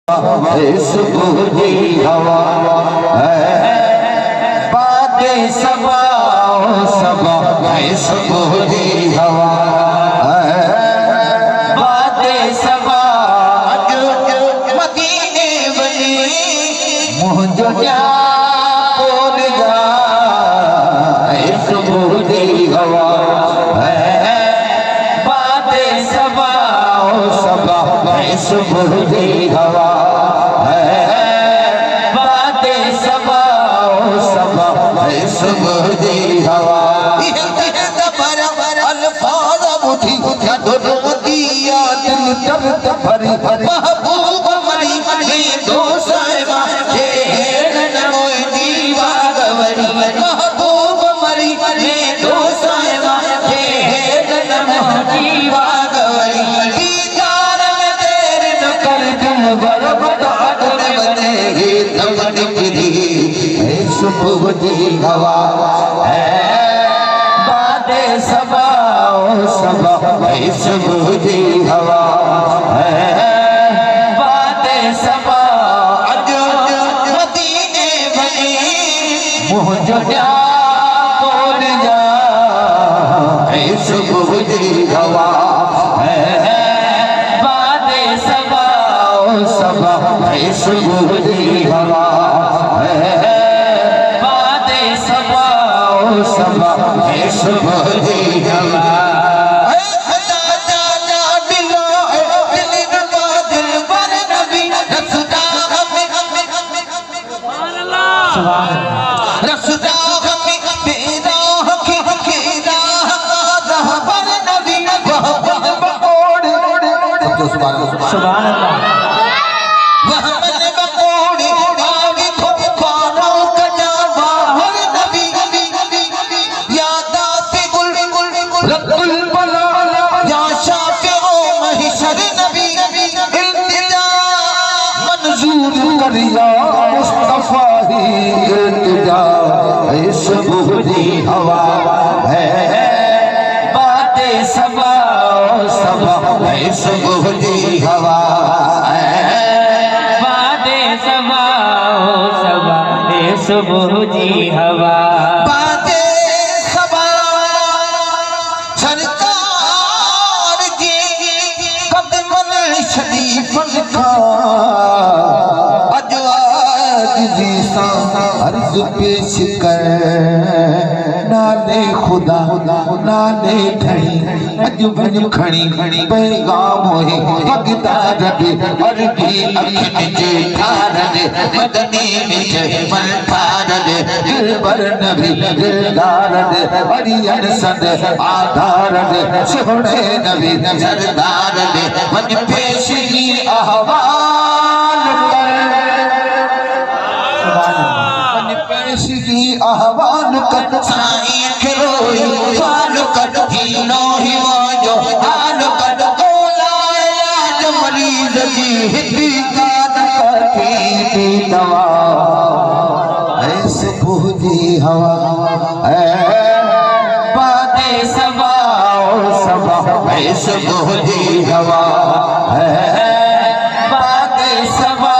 सुबह की हवा है बादे सबा सबा सुबह की हवा है बादे सबा मदीने बनी मुझे बोल जा सुबह की हवा है बादे सबा सबा सुबह की हवा महबूब मरी दो साहिबा जीवा गवरी महबूब मरी दो साहिबा जीवा गवरी दीदार में देर न कर तुम बर्बाद बनेगी दमन गिरी सुबह की हवा है बादे सबा सबा सुबह की हवा मुझे बोल जा सुबह की हवा है बादे सबा सबा सुबह की हवा है बादे सबा सबा सुबह की हवा सुभान अल्लाह मुस्तफा ही इल्तिजा सुबह की हवा है बाते सबा सबा सुबह की हवा है बाते सबा सबा सुबह की हवा बाते सबा सरकार जी कदमन शरीफन का अर्ज पेश कर नाले खुदा नाले धनी अज बन खणी पैगाम होए भगदार दे अरबी अखिन जे ठार दे मदनी में मन ठार दे दिलबर नबी दिलदार दे अरियन सद आधार दे सोहणे नबी सरदार दे मन पेशी अहवाल कर आह्वान कर साईं खरोई फाल कर हीनो ही वाजो हाल कर ओलाया मरीज की हिती कान करती दवा ऐ सुबह की हवा ऐ बादे सबा सबा ऐ सुबह की हवा ऐ बादे सबा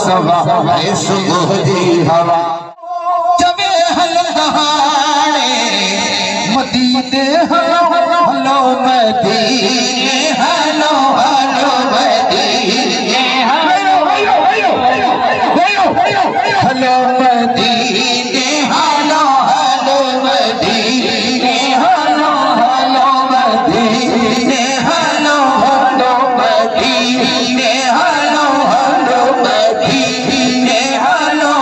सबा ऐ सुबह की हवा मदीने हलो हलो मदीने हलो हलो मदीने हलो हलो मदीने हलो हलो मदीने हलो हलो मदीने हलो हलो मदीने हलो हलो मदीने हलो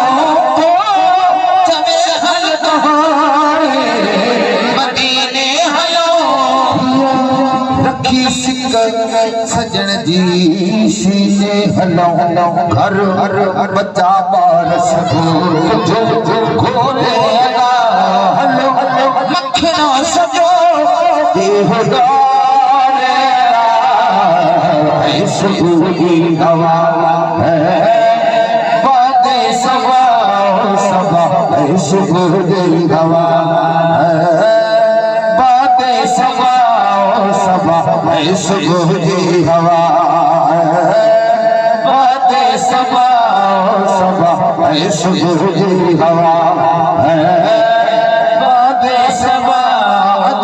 चमे हल सजन जी सीने हलो घर घर बच्चा बारस घोरे हलो मखना सजो सुबह की हवा है बादे सबा सबा सुबह की हवा है बादे सबा सबा सुबह की हवा बादे सबा सबा इश्क की हवा है बादे सबा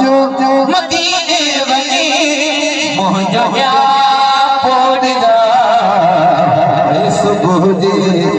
जो जो मदीने वाली मोहजा पोड़ जा इश्क की